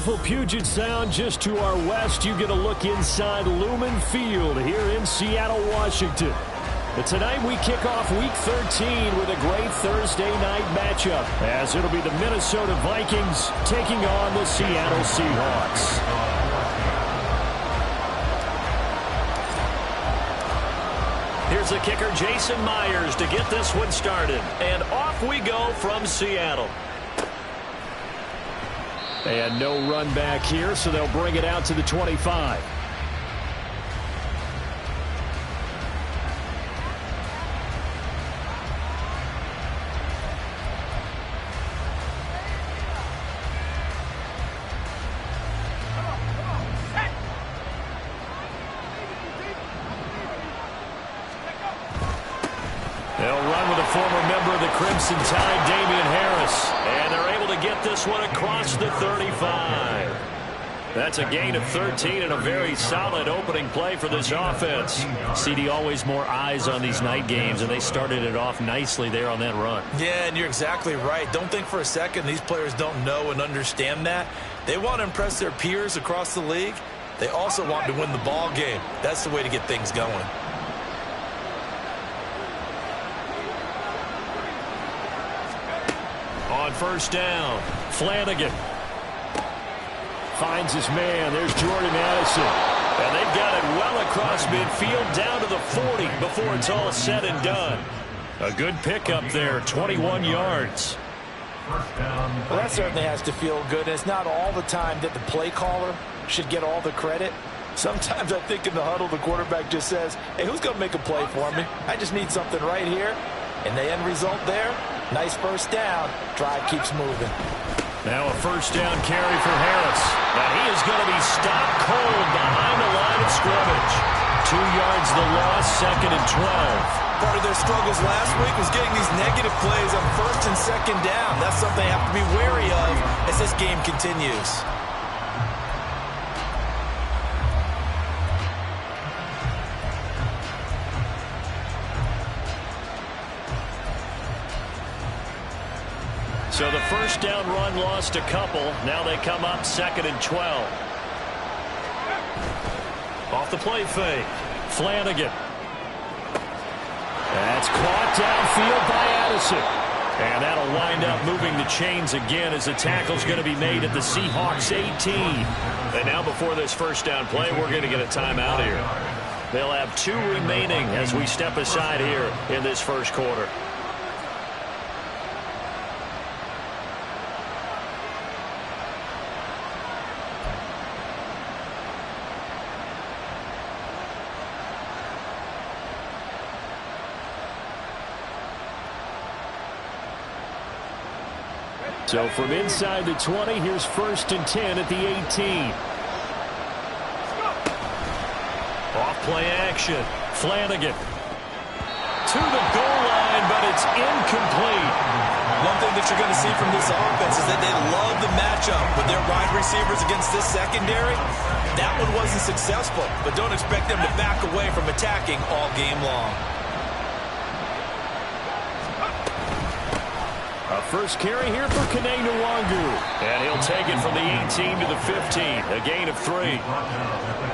beautiful Puget Sound just to our west. You get a look inside Lumen Field here in Seattle, Washington. But tonight we kick off Week 13 with a great Thursday night matchup, as it'll be the Minnesota Vikings taking on the Seattle Seahawks. Here's the kicker, Jason Myers, to get this one started. And off we go from Seattle. And no run back here, so they'll bring it out to the 25. They'll run with a former member of the Crimson Tide, Damian Harris. And they're able to get this one across the 35. That's a gain of 13 and a very solid opening play for this offense. CD, always more eyes on these night games, and they started it off nicely there on that run. Yeah, and you're exactly right. Don't think for a second these players don't know and understand that. They want to impress their peers across the league. They also want to win the ball game. That's the way to get things going. On first down, Flanagan finds his man. There's Jordan Addison. And they've got it well across midfield down to the 40 before it's all said and done. A good pickup there, 21 yards. Well, that certainly has to feel good. It's not all the time that the play caller should get all the credit. Sometimes I think in the huddle, the quarterback just says, hey, who's going to make a play for me? I just need something right here. And the end result there, nice first down. Drive keeps moving. Now a first down carry for Harris. Now he is going to be stopped cold behind the line of scrimmage. 2 yards the loss, second and 12. Part of their struggles last week was getting these negative plays on first and second down. That's something they have to be wary of as this game continues. So the first down run lost a couple. Now they come up second and 12. Off the play fake. Flanagan. That's caught downfield by Addison. And that'll wind up moving the chains again as the tackle's going to be made at the Seahawks 18. And now before this first down play, we're going to get a timeout here. They'll have 2 remaining as we step aside here in this first quarter. So from inside the 20, here's first and 10 at the 18. Off play action. Flanagan. To the goal line, but it's incomplete. One thing that you're going to see from this offense is that they love the matchup with their wide receivers against this secondary. That one wasn't successful, but don't expect them to back away from attacking all game long. A first carry here for Kene Nwangu. And he'll take it from the 18 to the 15. A gain of 3.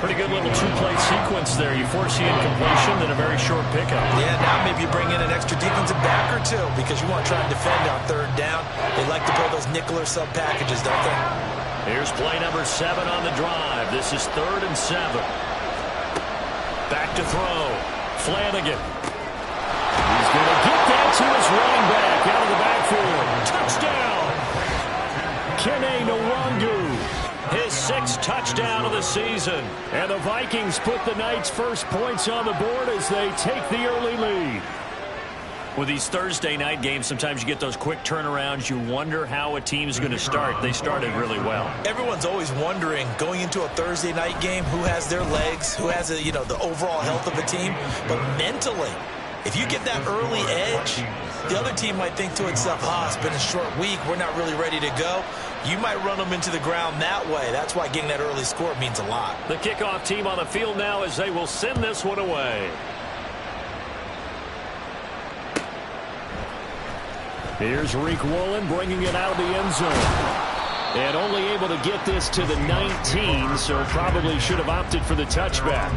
Pretty good little 2-play sequence there. You force the incompletion, then a very short pickup. Yeah, now maybe you bring in an extra defensive back or two because you want to try and defend on third down. They like to play those nickel or sub packages, don't they? Here's play number 7 on the drive. This is 3rd and 7. Back to throw. Flanagan. He's going to get that to his running back out of the backfield. Touchdown! Kene Nwangu. His 6th touchdown of the season. And the Vikings put the night's first points on the board as they take the early lead. With these Thursday night games, sometimes you get those quick turnarounds. You wonder how a team's going to start. They started really well. Everyone's always wondering, going into a Thursday night game, who has their legs, who has the overall health of a team. But mentally, if you get that early edge, the other team might think to itself, it's been a short week, we're not really ready to go. You might run them into the ground that way. That's why getting that early score means a lot. The kickoff team on the field now as they will send this one away. Here's Reek Woolen bringing it out of the end zone. And only able to get this to the 19, so probably should have opted for the touchback.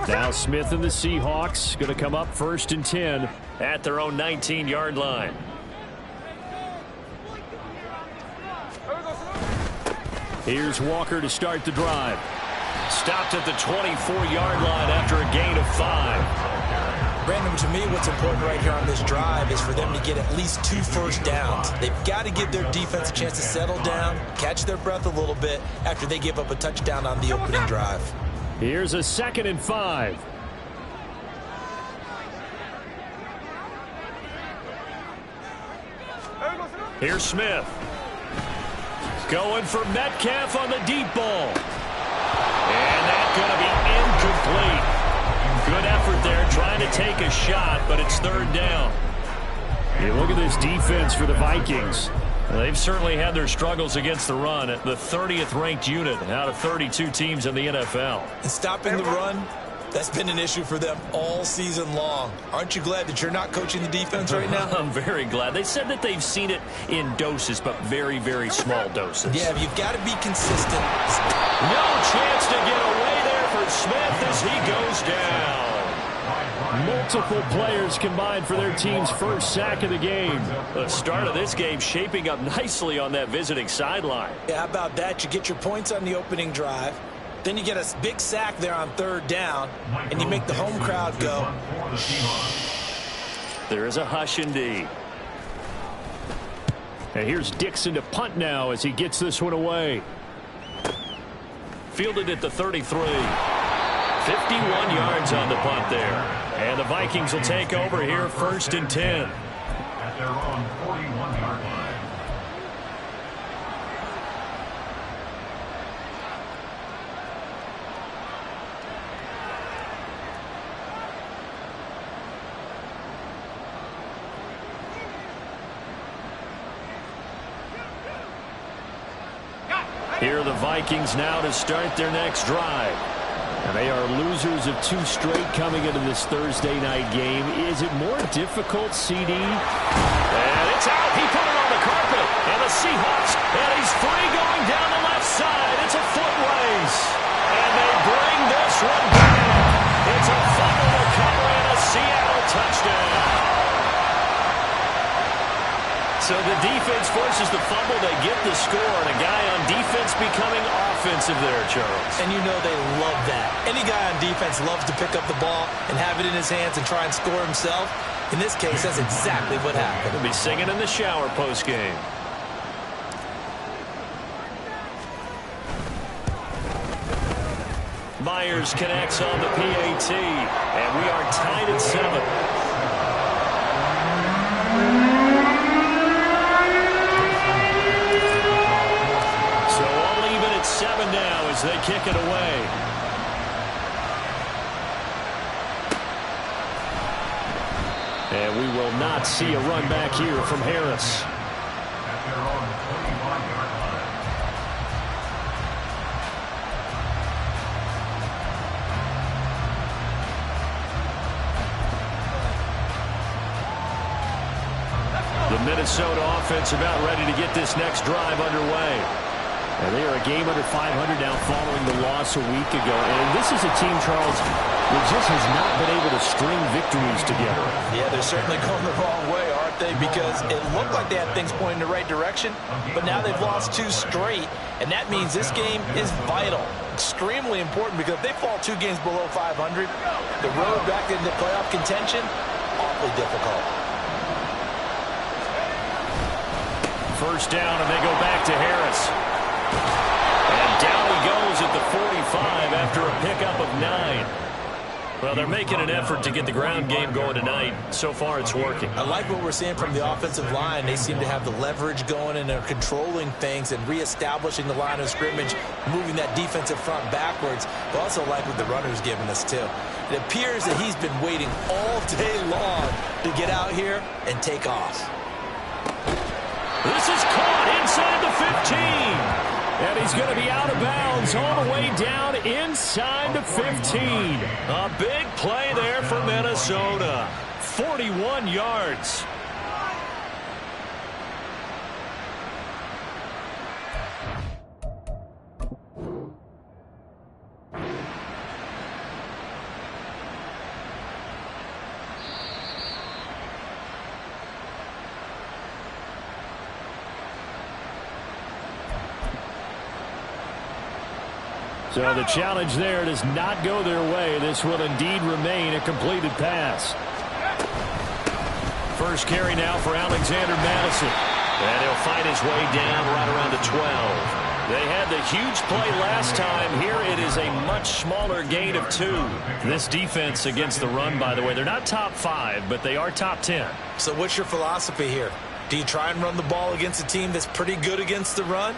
Now Smith and the Seahawks going to come up 1st and 10 at their own 19-yard line. Here's Walker to start the drive. Stopped at the 24-yard line after a gain of 5. Brandon, to me, what's important right here on this drive is for them to get at least 2 first downs. They've got to give their defense a chance to settle down, catch their breath a little bit after they give up a touchdown on the opening drive. Here's a 2nd and 5. Here's Smith. Going for Metcalf on the deep ball. And that's going to be incomplete. Good effort there trying to take a shot, but it's 3rd down. You look at this defense for the Vikings. They've certainly had their struggles against the run. The 30th ranked unit out of 32 teams in the NFL. And stopping the run, that's been an issue for them all season long. Aren't you glad that you're not coaching the defense right now? I'm very glad. They said that they've seen it in doses, but very, very small doses. Yeah, you've got to be consistent. No chance to get away there for Smith as he goes down. Multiple players combined for their team's first sack of the game. The start of this game shaping up nicely on that visiting sideline. Yeah, how about that? You get your points on the opening drive. Then you get a big sack there on 3rd down, and you make the home crowd go. There is a hush indeed. And here's Dixon to punt now as he gets this one away. Fielded at the 33. 51 yards on the punt there. And the Vikings will take over here 1st and 10. At their own 41-yard line. Here are the Vikings now to start their next drive. And they are losers of 2 straight coming into this Thursday night game. Is it more difficult, CD? And it's out. He put it on the carpet. And the Seahawks, and he's free going down the left side. It's a foot race. And they bring this one back. It's a fumble recovery and a Seattle touchdown. So the defense forces the fumble. They get the score, and a guy on defense becoming offensive there, Charles. And you know they love that. Any guy on defense loves to pick up the ball and have it in his hands and try and score himself. In this case, that's exactly what happened. He'll be singing in the shower post-game. Myers connects on the PAT, and we are tied at 7. Now as they kick it away. And we will not see a run back here from Harris. At their own 25-yard line. The Minnesota offense about ready to get this next drive underway. And they are a game under 500 now following the loss a week ago. And this is a team, Charles, that just has not been able to string victories together. Yeah, they're certainly going the wrong way, aren't they? Because it looked like they had things pointing in the right direction, but now they've lost 2 straight, and that means this game is vital. Extremely important, because if they fall 2 games below 500, the road back into playoff contention, awfully difficult. First down, and they go back to Harris. And down he goes at the 45 after a pickup of 9. Well, they're making an effort to get the ground game going tonight. So far, it's working. I like what we're seeing from the offensive line. They seem to have the leverage going, and they're controlling things and reestablishing the line of scrimmage, moving that defensive front backwards. But also like what the runner's giving us, too. It appears that he's been waiting all day long to get out here and take off. This is caught inside the 15. And he's going to be out of bounds all the way down inside the 15. A big play there for Minnesota. 41 yards. So the challenge there does not go their way. This will indeed remain a completed pass. First carry now for Alexander Madison. And he'll fight his way down right around the 12. They had the huge play last time. Here it is a much smaller gain of 2. This defense against the run, by the way, they're not top 5, but they are top 10. So what's your philosophy here? Do you try and run the ball against a team that's pretty good against the run?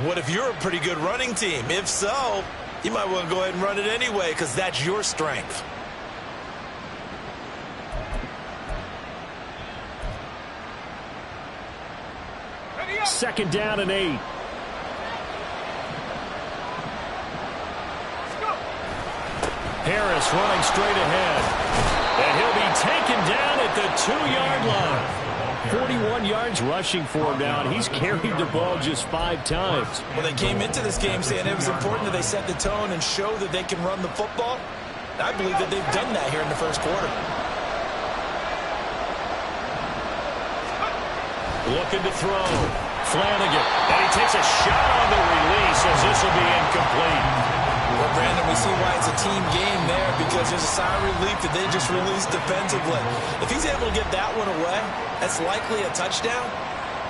What if you're a pretty good running team? If so, you might want to go ahead and run it anyway because that's your strength. Second down and 8. Harris running straight ahead. And he'll be taken down at the 2-yard line. 41 yards rushing for him now, and he's carried the ball just 5 times. Well, they came into this game saying it was important that they set the tone and show that they can run the football. I believe that they've done that here in the first quarter. Looking to throw. Flanagan. And he takes a shot on the release as this will be incomplete. Well, Brandon, we see why it's a team game there because there's a sigh of relief that they just released defensively. If he's able to get that one away, that's likely a touchdown.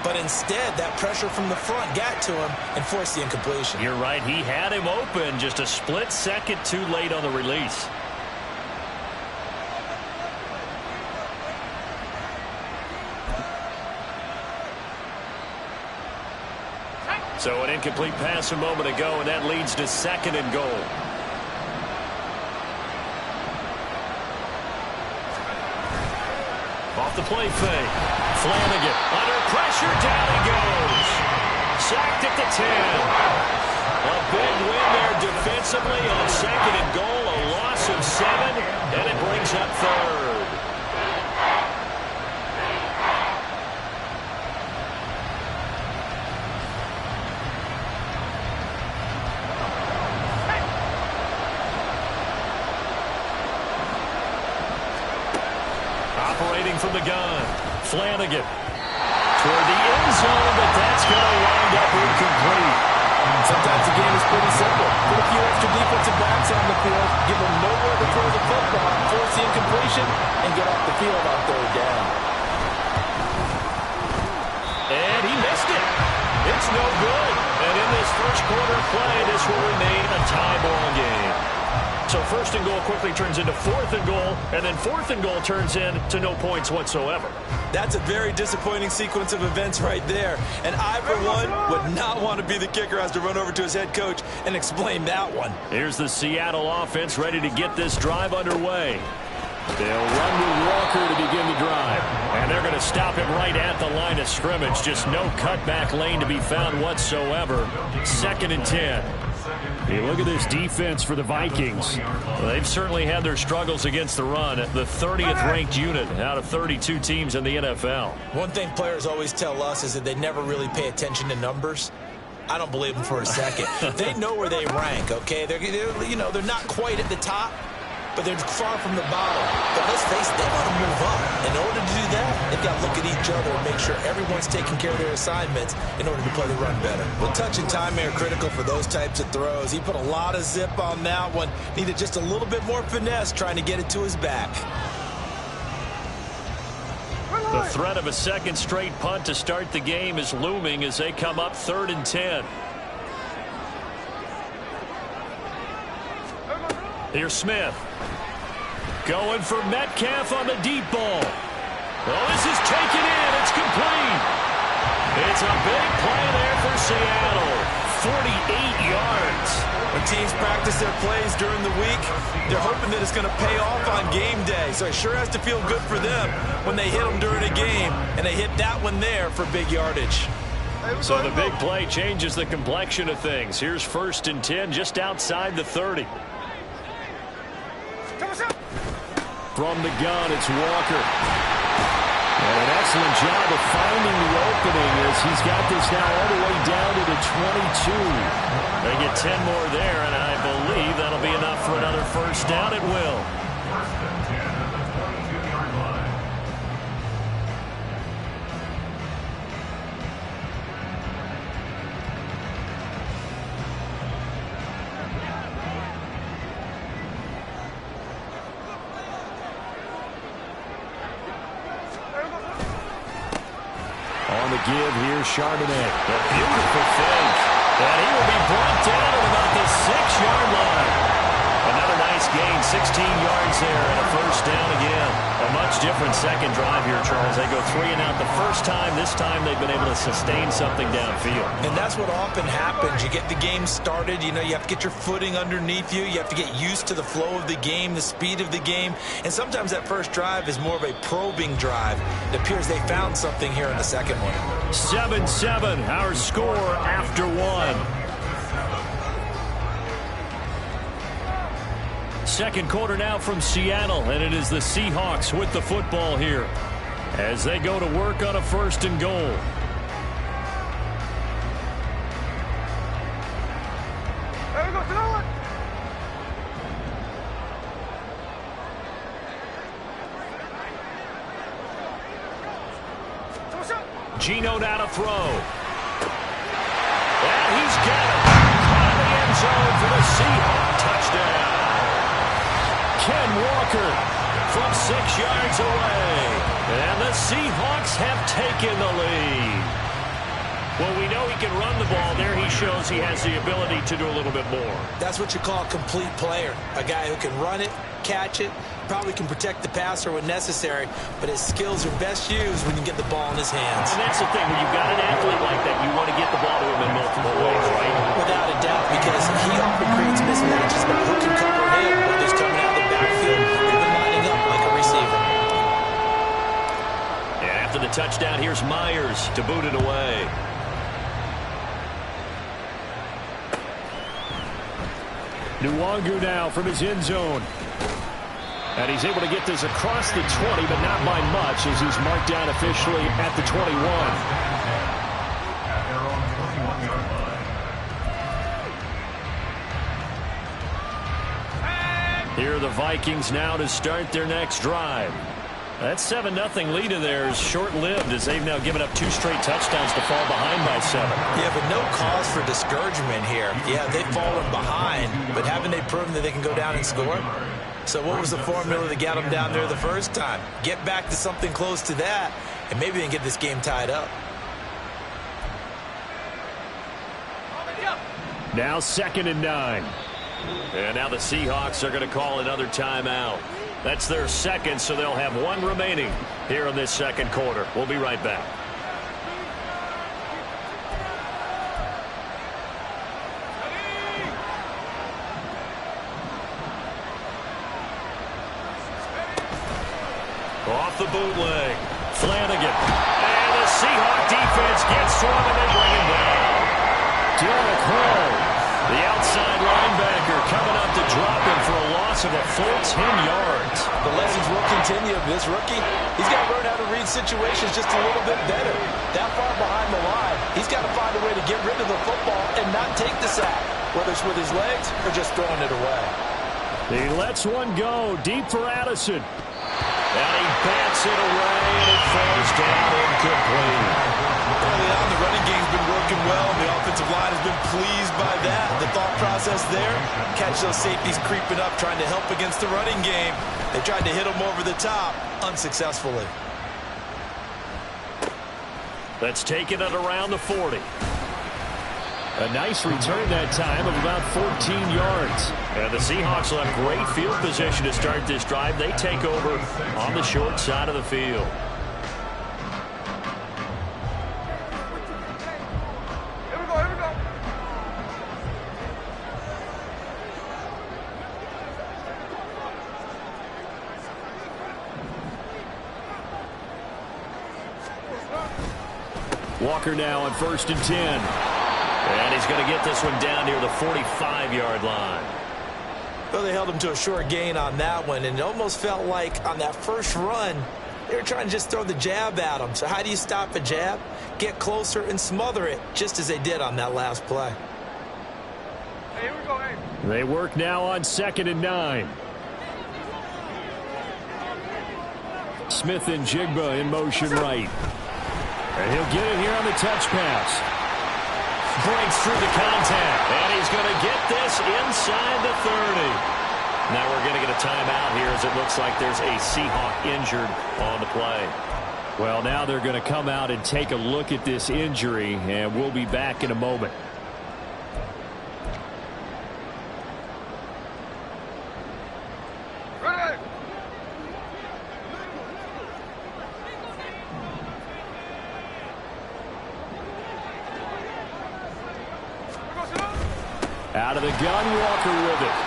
But instead, that pressure from the front got to him and forced the incompletion. You're right. He had him open just a split second too late on the release. So an incomplete pass a moment ago, and that leads to 2nd and goal. Off the play fake. Flanagan under pressure, down he goes. Sacked at the 10. A big win there defensively on 2nd and goal, a loss of 7, and it brings up 3rd. Operating from the gun. Flanagan toward the end zone, but that's going to wind up incomplete. Sometimes the game is pretty simple. Put a few extra defensive backs on the field, give them nowhere to throw the football, force the incompletion, and get off the field on 3rd down. And he missed it. It's no good. And in this first quarter play, this will remain a tie ball game. So 1st and goal quickly turns into 4th and goal, and then 4th and goal turns into no points whatsoever. That's a very disappointing sequence of events right there. And I, for one, would not want to be the kicker who has to run over to his head coach and explain that one. Here's the Seattle offense ready to get this drive underway. They'll run with Walker to begin the drive. And they're going to stop him right at the line of scrimmage. Just no cutback lane to be found whatsoever. 2nd and 10. Hey, look at this defense for the Vikings. Well, they've certainly had their struggles against the run. The 30th ranked unit out of 32 teams in the NFL. One thing players always tell us is that they never really pay attention to numbers. I don't believe them for a second. They know where they rank, okay? They're not quite at the top, but they're far from the bottom. But let's face it, they want to move up. In order to do that, they've got to look at each other and make sure everyone's taking care of their assignments in order to play the run better. Well, touch and time are critical for those types of throws. He put a lot of zip on that one. Needed just a little bit more finesse trying to get it to his back. The threat of a 2nd straight punt to start the game is looming as they come up 3rd and 10. Here's Smith. Going for Metcalf on the deep ball. Oh, this is taken in. It's complete. It's a big play there for Seattle. 48 yards. When teams practice practice their plays during the week. They're hoping that it's going to pay off on game day. So it sure has to feel good for them when they hit them during a game, and they hit that one there for big yardage. So the big play changes the complexion of things. Here's 1st and 10 just outside the 30. From the gun, it's Walker. And an excellent job of finding the opening as he's got this now all the way down to the 22. They get 10 more there, and I believe that'll be enough for another first down. It will. On the give here, Charbonnet. A beautiful fake. And he will be brought down at about the 6-yard line. Another nice gain, 16 yards there, and a first down again. A much different second drive here, Charles. They go 3 and out the first time. This time they've been able to sustain something downfield. And that's what often happens. You get the game started. You know, you have to get your footing underneath you. You have to get used to the flow of the game, the speed of the game. And sometimes that first drive is more of a probing drive. It appears they found something here in the second one. 7-7, our score after 1. Second quarter now from Seattle, and it is the Seahawks with the football here as they go to work on a 1st and goal. Geno now to throw. And he's got it. Caught in the end zone for the Seahawks touchdown. Ken Walker from 6 yards away. And the Seahawks have taken the lead. Well, we know he can run the ball. There he shows he has the ability to do a little bit more. That's what you call a complete player. A guy who can run it, catch it, probably can protect the passer when necessary, but his skills are best used when you get the ball in his hands. And that's the thing. When you've got an athlete like that, you want to get the ball to him in multiple ways, right? Without a doubt, because he often creates mismatches about who can cover him, whether he's coming out of the backfield, even lining up like a receiver. And after the touchdown, here's Myers to boot it away. Nwangu now from his end zone. And he's able to get this across the 20, but not by much as he's marked down officially at the 21. At their own 21-yard line. Here are the Vikings now to start their next drive. That 7-0 lead of theirs short-lived as they've now given up 2 straight touchdowns to fall behind by 7. Yeah, but no cause for discouragement here. Yeah, they've fallen behind, but haven't they proven that they can go down and score? So what was the formula that got them down there the first time? Get back to something close to that, and maybe they can get this game tied up. Now 2nd and 9. And now the Seahawks are going to call another timeout. That's their second, so they'll have 1 remaining here in this second quarter. We'll be right back. Off the bootleg. Flanagan. And the Seahawk defense gets to him and they bring him down. Derek Hall, the outside linebacker, coming up to drop him for a loss of a full 10 yards. The lessons will continue. This rookie, he's got to learn how to read situations just a little bit better. That far behind the line, he's got to find a way to get rid of the football and not take the sack, whether it's with his legs or just throwing it away. He lets one go deep for Addison. And he bats it away, and it falls down incomplete. Early on, the running game's been working well, and the offensive line has been pleased by that. The thought process there, catch those safeties creeping up, trying to help against the running game. They tried to hit them over the top, unsuccessfully. Let's take it at around the 40. A nice return that time of about 14 yards. And the Seahawks will have great field position to start this drive. They take over on the short side of the field. Walker now on 1st and 10. And he's going to get this one down near the 45-yard line. Well, they held him to a short gain on that one, and it almost felt like on that first run, they were trying to just throw the jab at him. So how do you stop a jab? Get closer and smother it, just as they did on that last play. Hey, here we go, hey. They work now on 2nd and 9. Smith and Jigba in motion right. And he'll get it here on the touch pass. Breaks through the contact. And he's going to get this inside the 30. Now we're going to get a timeout here as it looks like there's a Seahawk injured on the play. Well, now they're going to come out and take a look at this injury, and we'll be back in a moment. Ready. Out of the gun, Walker with it.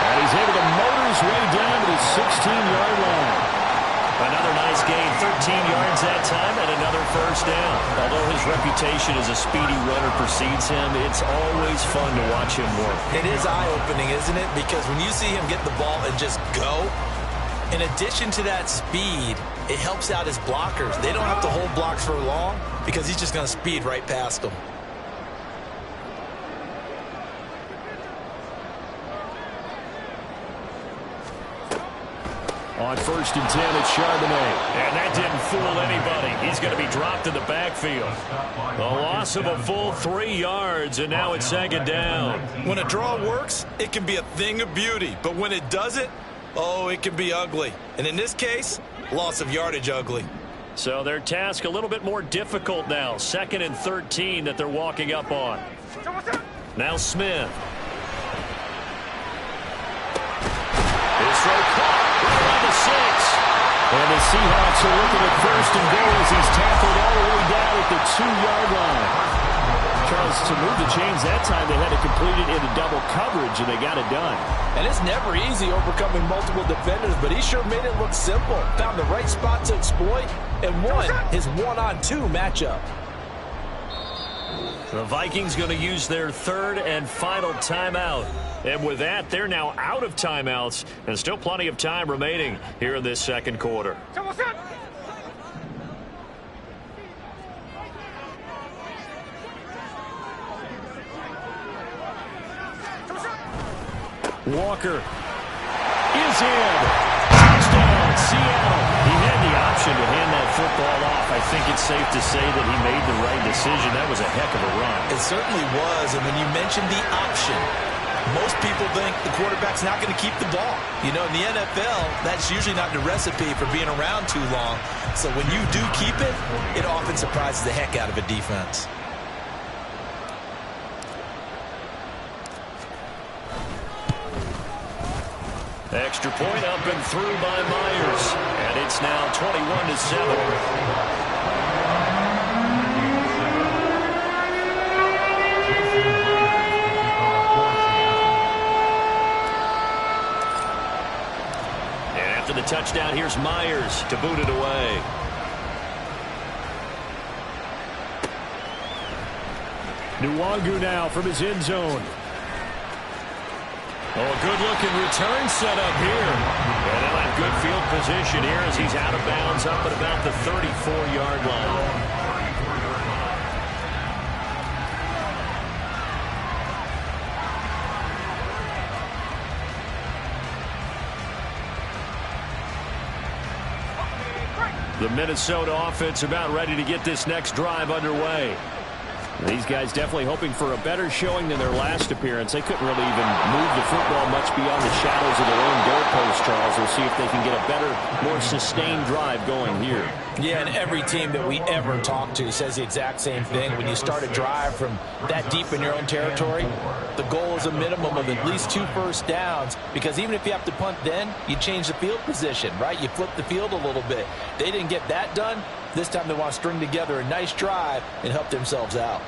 And he's able to motor his way down to the 16-yard line. Another nice gain, 13 yards that time, and another first down. Although his reputation as a speedy runner precedes him, it's always fun to watch him work. It is eye-opening, isn't it? Because when you see him get the ball and just go, in addition to that speed, it helps out his blockers. They don't have to hold blocks for long because he's just going to speed right past them. On 1st and 10, it's Charbonnet. And that didn't fool anybody. He's going to be dropped in the backfield. The loss of a full 3 yards, and now it's 2nd down. When a draw works, it can be a thing of beauty. But when it doesn't, oh, it can be ugly. And in this case, loss of yardage ugly. So their task a little bit more difficult now. 2nd and 13 that they're walking up on. Now Smith. His throw caught right on the 6. And the Seahawks are looking at 1st and goal as he's tackled all the way down at the 2-yard line. Charles, to move the chains that time, they had to complete it into double coverage, and they got it done. And it's never easy overcoming multiple defenders, but he sure made it look simple. Found the right spot to exploit and won his one-on-two matchup. The Vikings going to use their 3rd and final timeout. And with that, they're now out of timeouts, and still plenty of time remaining here in this 2nd quarter. Walker is in. Touchdown, Seattle. He had the option to hand that football off. I think it's safe to say that he made the right decision. That was a heck of a run. It certainly was, and when you mentioned the option, most people think the quarterback's not going to keep the ball. You know, in the NFL, that's usually not the recipe for being around too long. So when you do keep it, it often surprises the heck out of a defense. Extra point up and through by Myers. And it's now 21-7. The touchdown, here's Myers to boot it away. Nwangu now from his end zone. Oh, a good-looking return set up here. And they'll have good field position here as he's out of bounds up at about the 34-yard line. The Minnesota offense about ready to get this next drive underway. These guys definitely hoping for a better showing than their last appearance. They couldn't really even move the football much beyond the shadows of their own goalpost, Charles. We'll see if they can get a better, more sustained drive going here. Yeah, and every team that we ever talk to says the exact same thing. When you start a drive from that deep in your own territory, the goal is a minimum of at least 2 first downs, because even if you have to punt then, you change the field position, right? You flip the field a little bit. They didn't get that done. This time they want to string together a nice drive and help themselves out.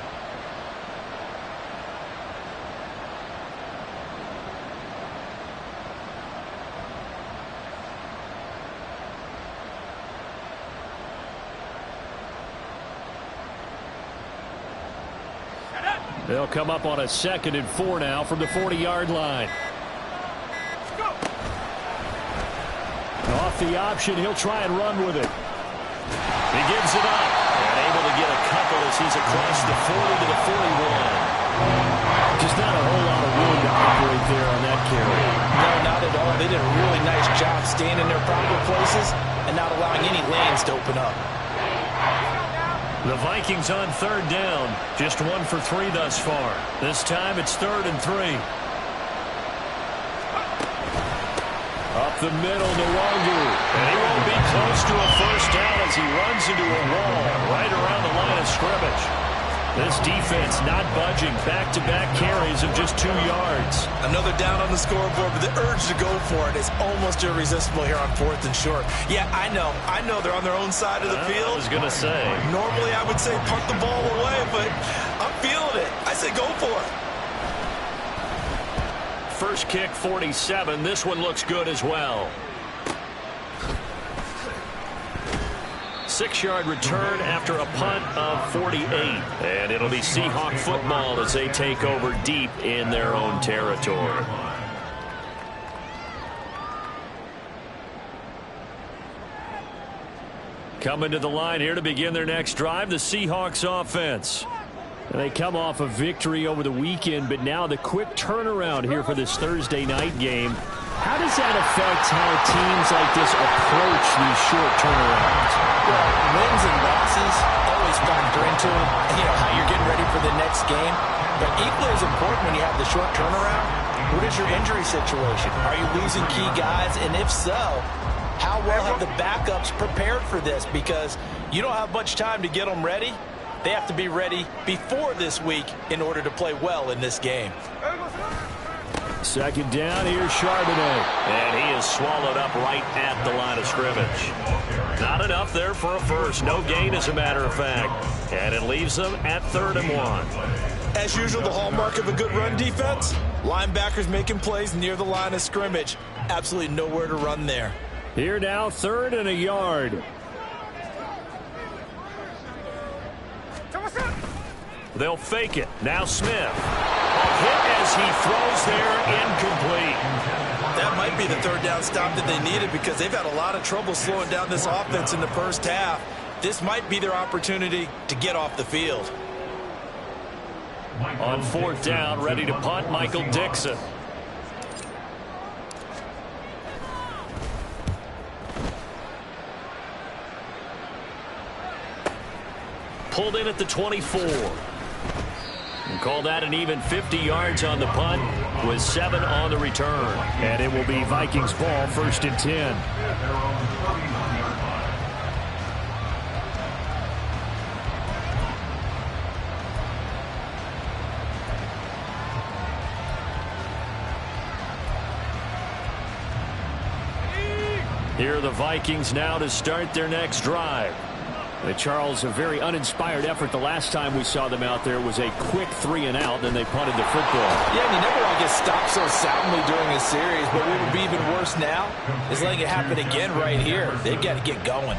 They'll come up on a 2nd and 4 now from the 40-yard line. Off the option, he'll try and run with it. He gives it up. And able to get a couple as he's across the 40 to the 41. Just not a whole lot of room to operate there on that carry. No, not at all. They did a really nice job staying in their proper places and not allowing any lanes to open up. The Vikings on 3rd down. Just 1 for 3 thus far. This time it's 3rd and 3. Up the middle, Nwangu. And he won't be close to a first down as he runs into a wall right around the line of scrimmage. This defense not budging. Back-to-back carries of just 2 yards. Another down on the scoreboard, but the urge to go for it is almost irresistible here on 4th and short. Yeah, I know they're on their own side of the field. I was going to say. Normally I would say punt the ball away, but I'm feeling it. I say go for it. First kick, 47. This one looks good as well. 6-yard return after a punt of 48. And it'll be Seahawk football as they take over deep in their own territory. Coming to the line here to begin their next drive, the Seahawks offense. And they come off a victory over the weekend, but now the quick turnaround here for this Thursday night game. How does that affect how teams like this approach these short turnarounds? Well, wins and losses always factor into how you're getting ready for the next game. But equally as important when you have the short turnaround, what is your injury situation? Are you losing key guys? And if so, how well have the backups prepared for this? Because you don't have much time to get them ready. They have to be ready before this week in order to play well in this game. 2nd down, here's Charbonnet. And he is swallowed up right at the line of scrimmage. Not enough there for a first. No gain, as a matter of fact. And it leaves them at 3rd and 1. As usual, the hallmark of a good run defense, linebackers making plays near the line of scrimmage. Absolutely nowhere to run there. Here now, 3rd and a yard. They'll fake it. Now Smith. A hit as he throws there, incomplete. That might be the 3rd down stop that they needed because they've had a lot of trouble slowing down this offense in the first half. This might be their opportunity to get off the field. On 4th down, ready to punt, Michael Dixon. Pulled in at the 24. And call that an even 50 yards on the punt with 7 on the return. And it will be Vikings ball, 1st and 10. Here are the Vikings now to start their next drive. Charles, a very uninspired effort the last time we saw them out there was a quick 3 and out, then they punted the football. Yeah, and you never want to get stopped so soundly during a series, but what would be even worse now is letting it happen again right here. They've got to get going.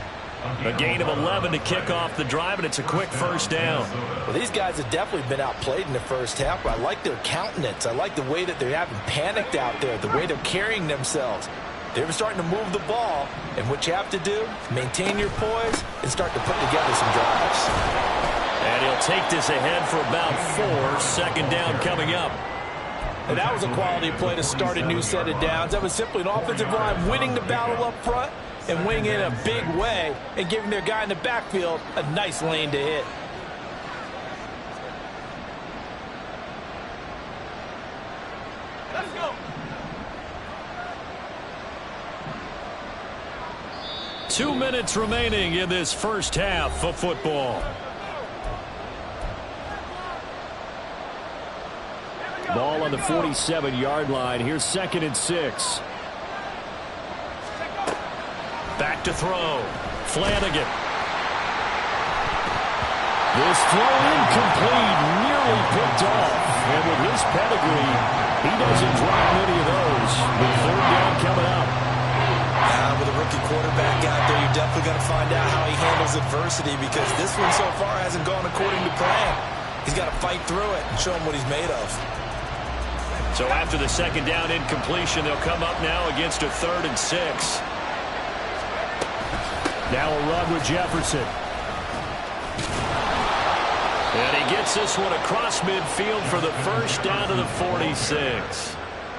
A gain of 11 to kick off the drive, and it's a quick 1st down. Well, these guys have definitely been outplayed in the first half, but I like their countenance. I like the way that they haven't panicked out there, the way they're carrying themselves. They're starting to move the ball, and what you have to do, maintain your poise and start to put together some drives. And he'll take this ahead for about 4. 2nd down coming up. And that was a quality play to start a new set of downs. That was simply an offensive line winning the battle up front and winning it in a big way and giving their guy in the backfield a nice lane to hit. Let's go. 2 minutes remaining in this first half of football. Ball on the 47-yard line. Here's 2nd and 6. Back to throw. Flanagan. This throw incomplete, nearly picked off. And with his pedigree, he doesn't drop many of those. The 3rd down coming up. With a rookie quarterback out there, you definitely got to find out how he handles adversity because this one so far hasn't gone according to plan. He's got to fight through it and show him what he's made of. So after the second down incompletion, they'll come up now against a 3rd and 6. Now a run with Jefferson. And he gets this one across midfield for the first down to the 46.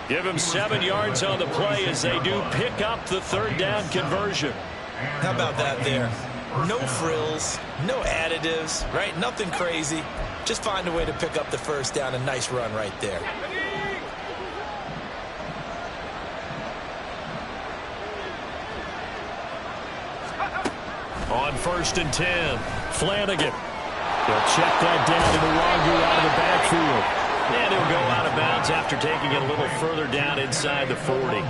Give him 7 yards on the play as they do pick up the 3rd down conversion. How about that there? No frills, no additives, right? Nothing crazy. Just find a way to pick up the first down. A nice run right there. On 1st and 10, Flanagan. He'll check that down to Nwangu out of the backfield. And he'll go out of bounds after taking it a little further down inside the 40.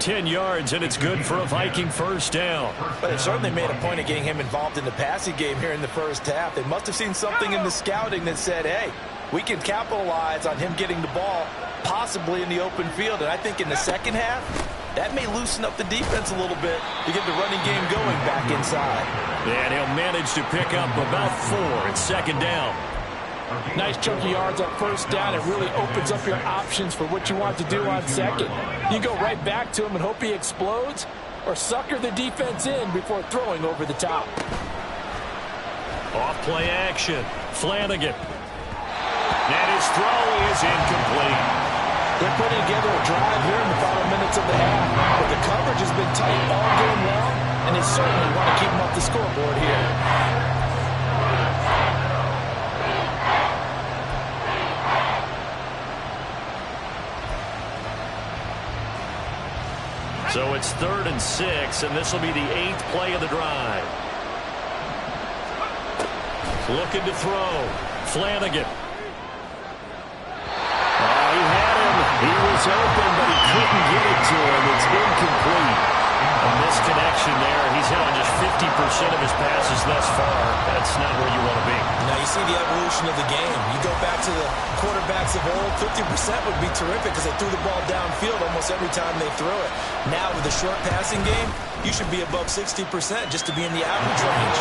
10 yards, and it's good for a Viking first down. But it certainly made a point of getting him involved in the passing game here in the first half. They must have seen something in the scouting that said, hey, we can capitalize on him getting the ball possibly in the open field. And I think in the second half, that may loosen up the defense a little bit to get the running game going back inside. And he'll manage to pick up about 4 at second down. Nice chunky yards on first down. It really opens up your options for what you want to do on second. You go right back to him and hope he explodes, or sucker the defense in before throwing over the top. Off play action. Flanagan. And his throw is incomplete. They're putting together a drive here in the final minutes of the half. But the coverage has been tight all game long, and they certainly want to keep them off the scoreboard here. So it's 3rd and 6, and this will be the 8th play of the drive. Looking to throw. Flanagan. Oh, he had him. He was open, but he couldn't get it to him. It's incomplete. A misconnection there. He's hit on just 50% of his passes thus far. That's not where you want to be. Now you see the evolution of the game. You go back to the quarterbacks of old, 50% would be terrific because they threw the ball downfield almost every time they threw it. Now with the short passing game, you should be above 60% just to be in the average range.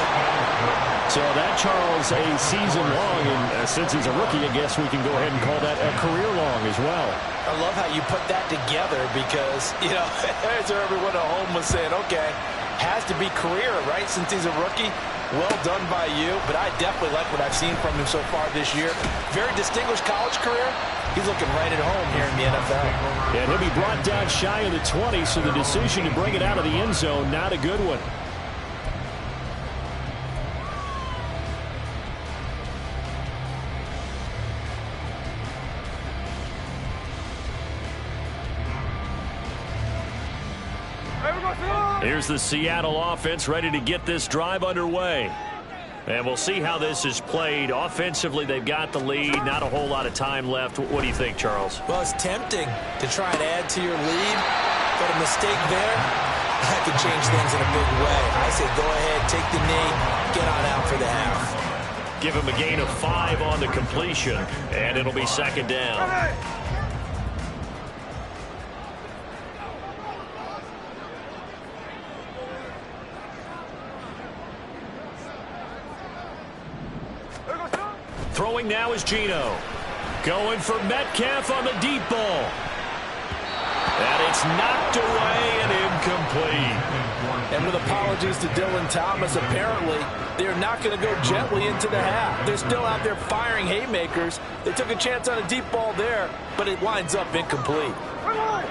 So that, Charles, a season long, and since he's a rookie, I guess we can go ahead and call that a career long as well. I love how you put that together because, you know, as everyone at home was saying, okay, has to be career, right, since he's a rookie. Well done by you, but I definitely like what I've seen from him so far this year. Very distinguished college career. He's looking right at home here in the NFL. And he'll be brought down shy of the 20, so the decision to bring it out of the end zone, not a good one. Here's the Seattle offense ready to get this drive underway. And we'll see how this is played. Offensively, they've got the lead. Not a whole lot of time left. What do you think, Charles? Well, it's tempting to try and add to your lead, but a mistake there, that could change things in a big way. I say go ahead, take the knee, get on out for the half. Give him a gain of 5 on the completion, and it'll be second down. Throwing now is Geno. Going for Metcalf on the deep ball. And it's knocked away and incomplete. And with apologies to Dylan Thomas, apparently they're not going to go gently into the half. They're still out there firing haymakers. They took a chance on a deep ball there, but it winds up incomplete.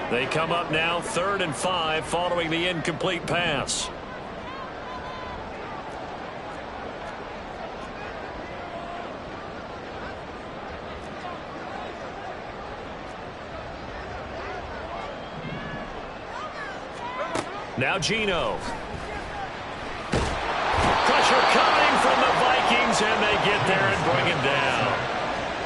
They come up now 3rd and 5 following the incomplete pass. Now Geno. Pressure coming from the Vikings, and they get there and bring him down.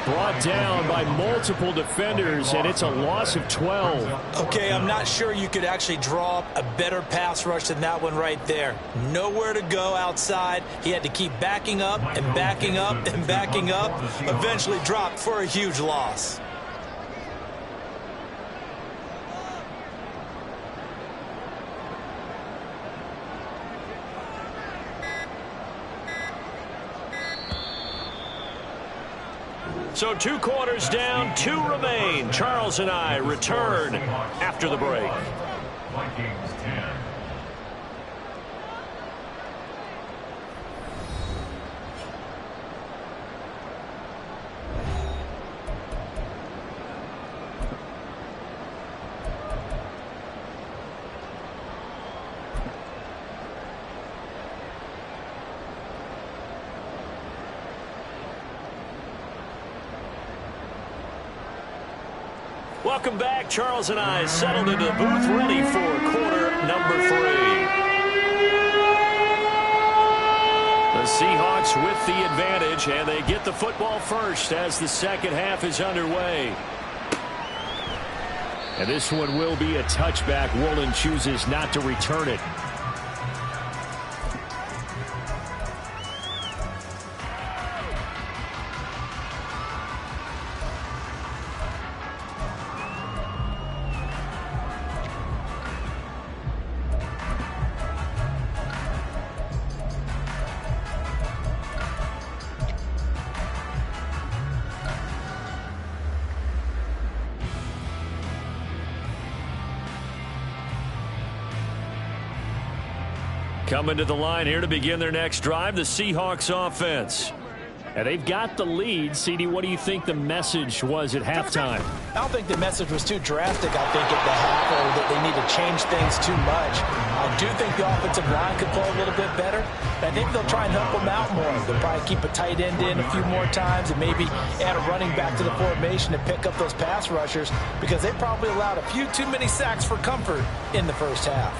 Brought down by multiple defenders, and it's a loss of 12. Okay, I'm not sure you could actually draw up a better pass rush than that one right there. Nowhere to go outside. He had to keep backing up and backing up and backing up. Eventually dropped for a huge loss. So 2 quarters down, 2 remain. Charles and I return after the break. Vikings 10. Welcome back. Charles and I settled into the booth, ready for quarter number 3. The Seahawks with the advantage, and they get the football first as the second half is underway. And this one will be a touchback. Woolen chooses not to return it. Coming to the line here to begin their next drive, the Seahawks offense. And they've got the lead. CD, what do you think the message was at halftime? I don't think the message was too drastic, I think, at the half, or that they need to change things too much. I do think the offensive line could play a little bit better. I think they'll try and help them out more. They'll probably keep a tight end in a few more times and maybe add a running back to the formation to pick up those pass rushers, because they probably allowed a few too many sacks for comfort in the first half.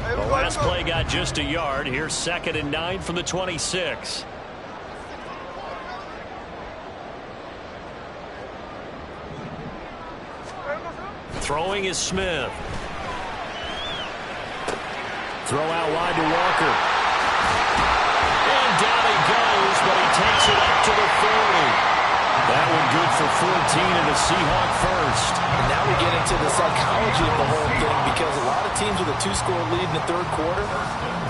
The last play got just a yard. Here's 2nd and 9 from the 26. Throwing is Smith. Throw out wide to Walker. And down he goes, but he takes it up to the 40. That one good for 14 and a Seahawk first. And now we get into the psychology of the whole thing, because a lot of teams with a 2-score lead in the third quarter,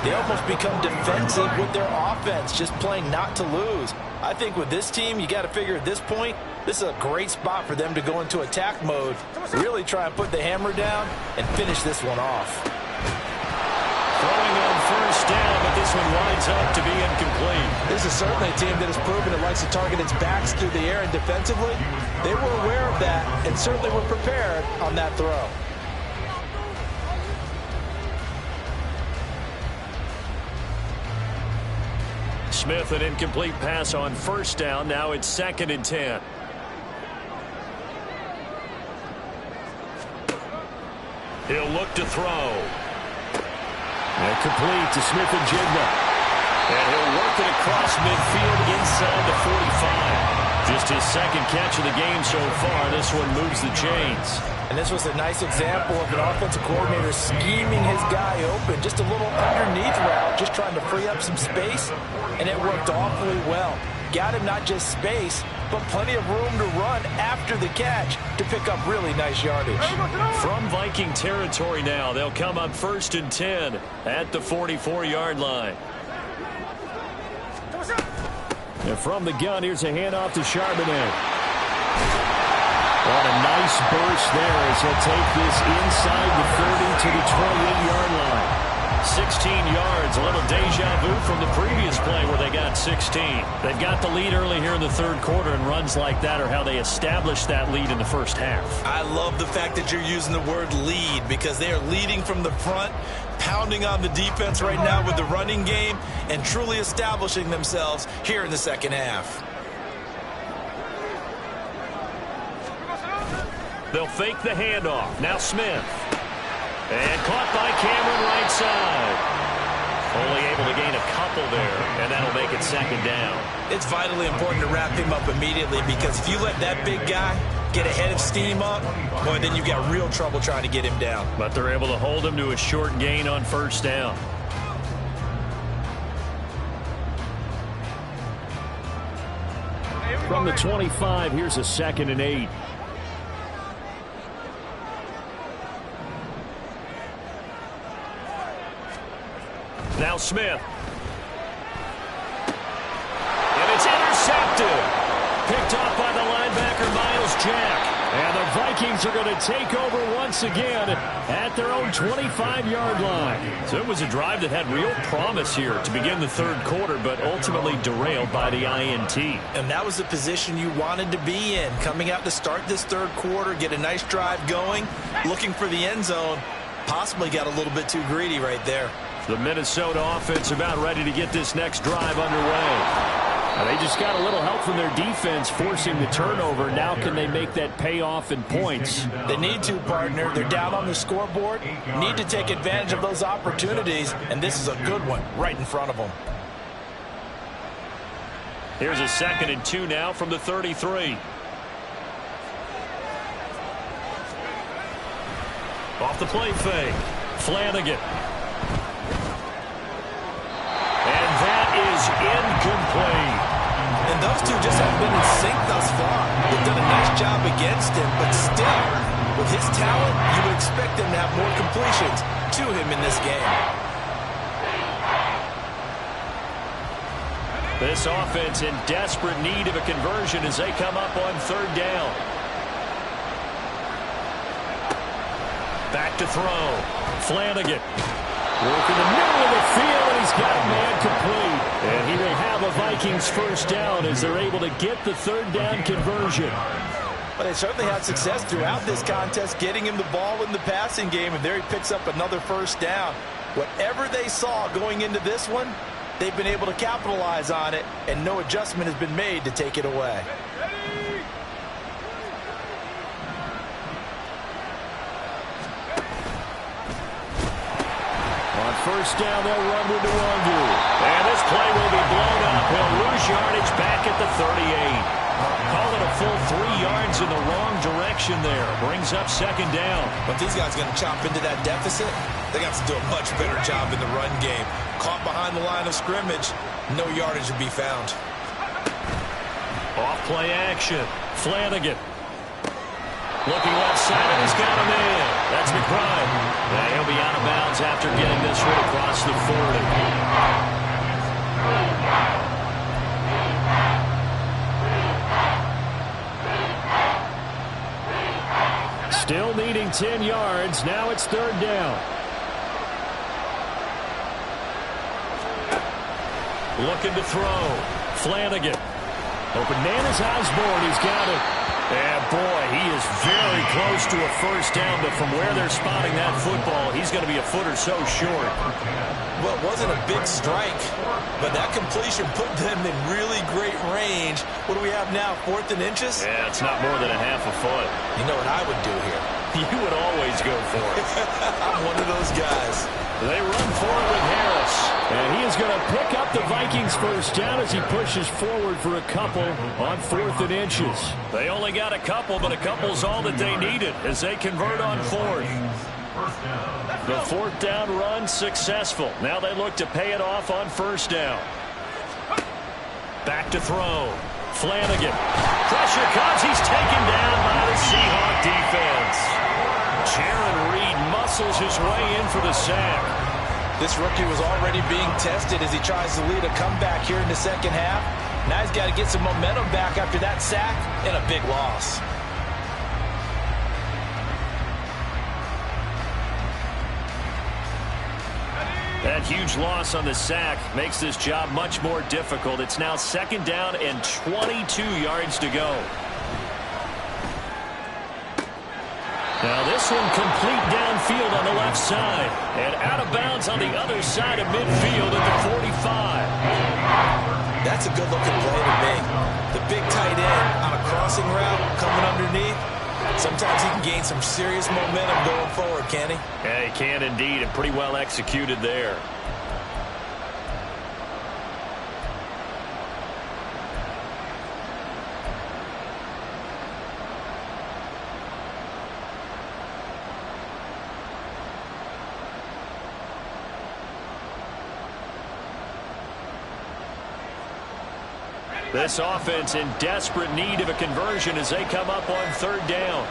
they almost become defensive with their offense, just playing not to lose. I think with this team, you got to figure at this point, this is a great spot for them to go into attack mode, really try and put the hammer down and finish this one off. Throwing on first down, but this one winds up to be incomplete. This is certainly a team that has proven it likes to target its backs through the air, and defensively, they were aware of that and certainly were prepared on that throw. Smith, an incomplete pass on first down. Now it's 2nd and 10. He'll look to throw. And complete to Smith-Njigba. And he'll work it across midfield inside the 45. Just his 2nd catch of the game so far. This one moves the chains. And this was a nice example of an offensive coordinator scheming his guy open. Just a little underneath route, just trying to free up some space. And it worked awfully well. Got him not just space, but plenty of room to run after the catch to pick up really nice yardage. From Viking territory now, they'll come up 1st and 10 at the 44-yard line. And from the gun, here's a handoff to Charbonnet. What a nice burst there as he'll take this inside the 30 to the 28-yard line. 16 yards, a little deja vu from the previous play where they got 16. They've got the lead early here in the third quarter, and runs like that are how they established that lead in the first half. I love the fact that you're using the word lead, because they are leading from the front, pounding on the defense right now with the running game, and truly establishing themselves here in the second half. They'll fake the handoff. Now Smith. And caught by Cameron right side. Only able to gain a couple there, and that'll make it 2nd down. It's vitally important to wrap him up immediately, because if you let that big guy get a head of steam up, boy, then you've got real trouble trying to get him down. But they're able to hold him to a short gain on first down. From the 25, here's a 2nd and 8. Now Smith. And it's intercepted. Eagles are going to take over once again at their own 25-yard line. So it was a drive that had real promise here to begin the third quarter, but ultimately derailed by the INT. And that was the position you wanted to be in, coming out to start this third quarter, get a nice drive going, looking for the end zone. Possibly got a little bit too greedy right there. The Minnesota offense about ready to get this next drive underway. They just got a little help from their defense forcing the turnover. Now can they make that pay off in points? They need to, partner. They're down on the scoreboard. Need to take advantage of those opportunities, and this is a good one right in front of them. Here's a 2nd and 2 now from the 33. Off the play fake. Flanagan. And that is incomplete. And those two just haven't been in sync thus far. They've done a nice job against him, but still, with his talent, you would expect him to have more completions to him in this game. This offense in desperate need of a conversion as they come up on 3rd down. Back to throw. Flanagan. Work in the middle of the field, and he's got a man complete. And he will have a Vikings first down as they're able to get the 3rd down conversion. But they certainly had success throughout this contest, getting him the ball in the passing game, and there he picks up another first down. Whatever they saw going into this one, they've been able to capitalize on it, and no adjustment has been made to take it away. First down, they'll run with Nwangwu. And this play will be blown up. He'll lose yardage back at the 38. Call it a full 3 yards in the wrong direction there. Brings up 2nd down. But these guys are going to chop into that deficit. They got to do a much better job in the run game. Caught behind the line of scrimmage, no yardage to be found. Off play action. Flanagan. Looking left side, and he's got a man. That's McBride. And he'll be out of bounds after getting this one across the 40. Still needing 10 yards. Now it's 3rd down. Looking to throw. Flanagan. Open man is Osborne. He's got it. And boy, he is very close to a first down, but from where they're spotting that football, he's going to be a foot or so short. Well, it wasn't a big strike, but that completion put them in really great range. What do we have now, 4th and inches? Yeah, it's not more than a half a foot. You know what I would do here? You would always go for it. I'm one of those guys. They run for it with Harris. And he is going to pick up the Vikings first down as he pushes forward for a couple on 4th and inches. They only got a couple, but a couple's all that they needed as they convert on 4th. The 4th down run successful. Now they look to pay it off on 1st down. Back to throw. Flanagan. Pressure comes. He's taken down by the Seahawk defense. Jaron Reed muscles his way in for the sack. This rookie was already being tested as he tries to lead a comeback here in the 2nd half. Now he's got to get some momentum back after that sack and a big loss. That huge loss on the sack makes this job much more difficult. It's now 2nd down and 22 yards to go. Now this one complete downfield on the left side. And out of bounds on the other side of midfield at the 45. That's a good-looking play to me. The big tight end on a crossing route coming underneath. Sometimes he can gain some serious momentum going forward, can he? Yeah, he can indeed, and pretty well executed there. This offense in desperate need of a conversion as they come up on 3rd down.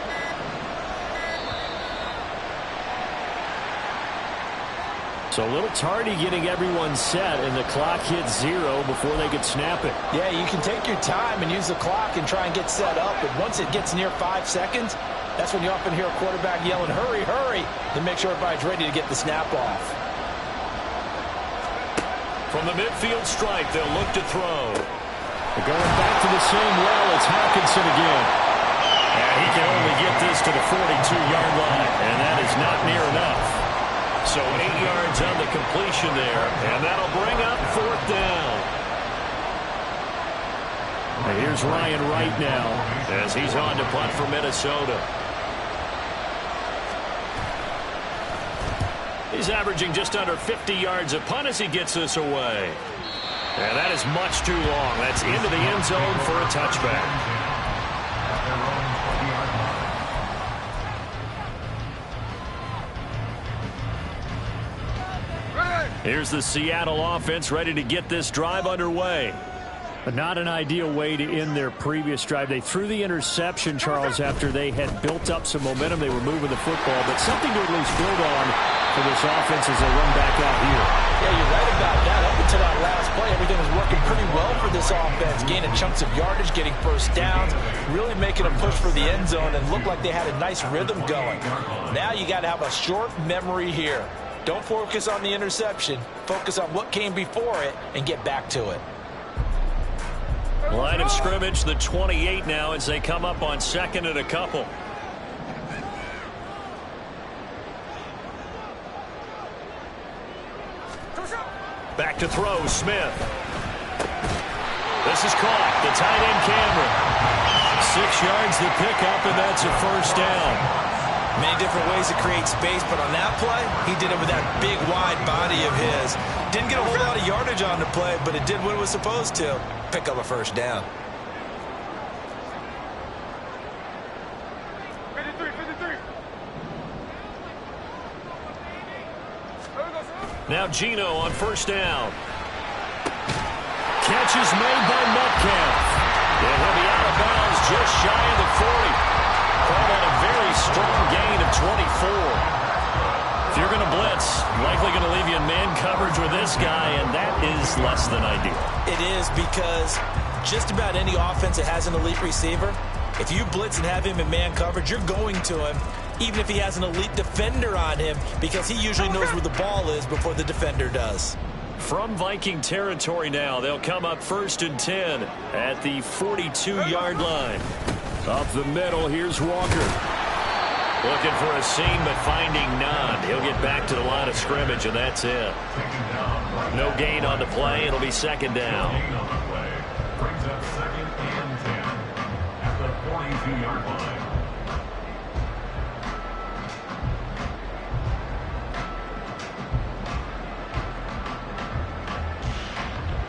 So a little tardy getting everyone set, and the clock hits 0 before they could snap it. Yeah, you can take your time and use the clock and try and get set up, but once it gets near 5 seconds, that's when you often hear a quarterback yelling, hurry, hurry, to make sure everybody's ready to get the snap off. From the midfield stripe, they'll look to throw. They're going back to the same well. It's Hawkinson again. And he can only get this to the 42-yard line, and that is not near enough. So 8 yards on the completion there, and that'll bring up 4th down. And here's Ryan Wright now as he's on to punt for Minnesota. He's averaging just under 50 yards a punt as he gets this away. And that is much too long. That's into the end zone for a touchback. Here's the Seattle offense ready to get this drive underway. But not an ideal way to end their previous drive. They threw the interception, Charles, after they had built up some momentum. They were moving the football, but something to at least build on for this offense as they run back out here. Yeah, you're right about that. Up until that last play, everything was working pretty well for this offense. Gaining chunks of yardage, getting first downs, really making a push for the end zone, and looked like they had a nice rhythm going. Now you got to have a short memory here. Don't focus on the interception. Focus on what came before it and get back to it. Line of scrimmage, the 28 now as they come up on 2nd and a couple. Back to throw, Smith. This is caught. The tight end Cameron. 6 yards the pickup, and that's a first down. Many different ways to create space, but on that play, he did it with that big, wide body of his. Didn't get a whole lot of yardage on the play, but it did what it was supposed to. Pick up a first down. 53. Now Geno on first down. Catch is made by Metcalf. And he'll be out of bounds just shy of the 40. Called on a very strong gain of 24. If you're going to blitz, likely going to leave you in man coverage with this guy, and that is less than ideal. It is, because just about any offense that has an elite receiver, if you blitz and have him in man coverage, you're going to him, even if he has an elite defender on him, because he usually knows where the ball is before the defender does. From Viking territory now, they'll come up 1st and 10 at the 42-yard line. Up the middle, here's Walker. Looking for a seam, but finding none. He'll get back to the line of scrimmage, and that's it. No gain on the play. It'll be 2nd down. Brings up 2nd and 10 at the 42-yard line.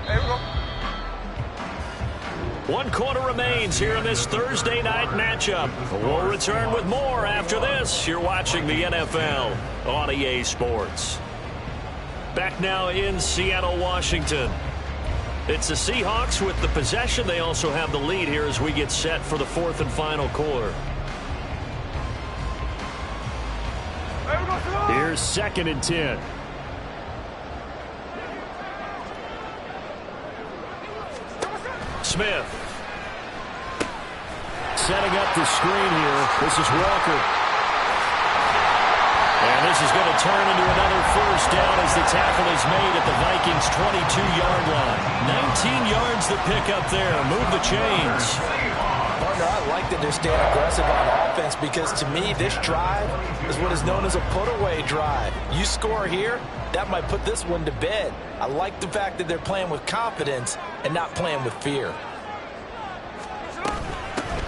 There we go. 1 quarter remains here in this Thursday night matchup. We'll return with more after this. You're watching the NFL on EA Sports. Back now in Seattle, Washington. It's the Seahawks with the possession. They also have the lead here as we get set for the 4th and final quarter. Here's 2nd and 10. Smith. Setting up the screen here. This is Walker. And this is going to turn into another first down as the tackle is made at the Vikings' 22-yard line. 19 yards to pick up there. Move the chains. Partner, I like that they're staying aggressive on offense, because to me, this drive is what is known as a put-away drive. You score here, that might put this one to bed. I like the fact that they're playing with confidence and not playing with fear.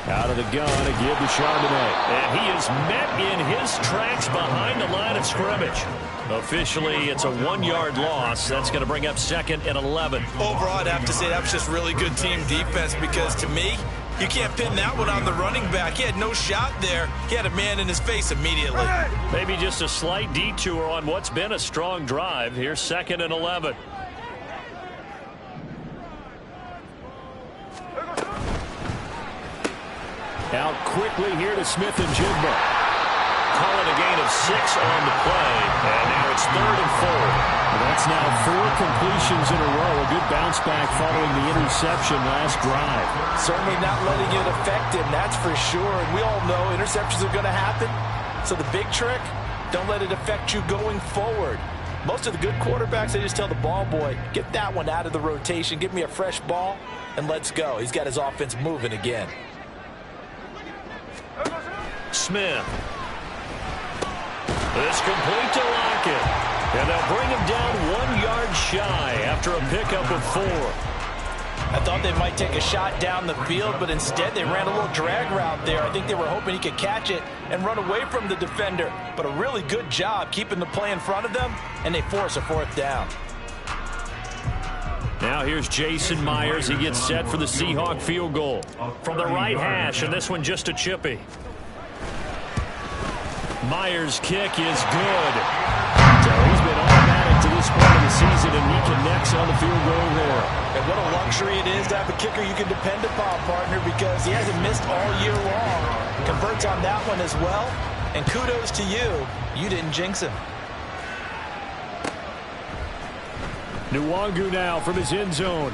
Out of the gun, a give to Charbonnet. And he is met in his tracks behind the line of scrimmage. Officially, it's a 1-yard loss. That's going to bring up 2nd and 11. Overall, I'd have to say that was just really good team defense, because to me, you can't pin that one on the running back. He had no shot there. He had a man in his face immediately. Maybe just a slight detour on what's been a strong drive. Here's 2nd and 11. Out quickly here to Smith and Jigba. call it a gain of 6 on the play. And now it's 3rd and 4. That's now 4 completions in a row. A good bounce back following the interception last drive. Certainly not letting it affect him, that's for sure. And we all know interceptions are going to happen. So the big trick, don't let it affect you going forward. Most of the good quarterbacks, they just tell the ball boy, get that one out of the rotation, give me a fresh ball, and let's go. He's got his offense moving again. Smith. This complete to Lockett. And they'll bring him down 1 yard shy after a pickup of 4. I thought they might take a shot down the field, but instead they ran a little drag route there. I think they were hoping he could catch it and run away from the defender. But a really good job keeping the play in front of them, and they force a 4th down. Now here's Jason Myers. He gets set for the Seahawk field goal. From the right hash, and this one just a chippy. Myers' kick is good. So he's been automatic to this point of the season, and he connects on the field goal there. And what a luxury it is to have a kicker you can depend upon, partner, because he hasn't missed all year long. Converts on that one as well, and kudos to you. You didn't jinx him. Nwangu now from his end zone.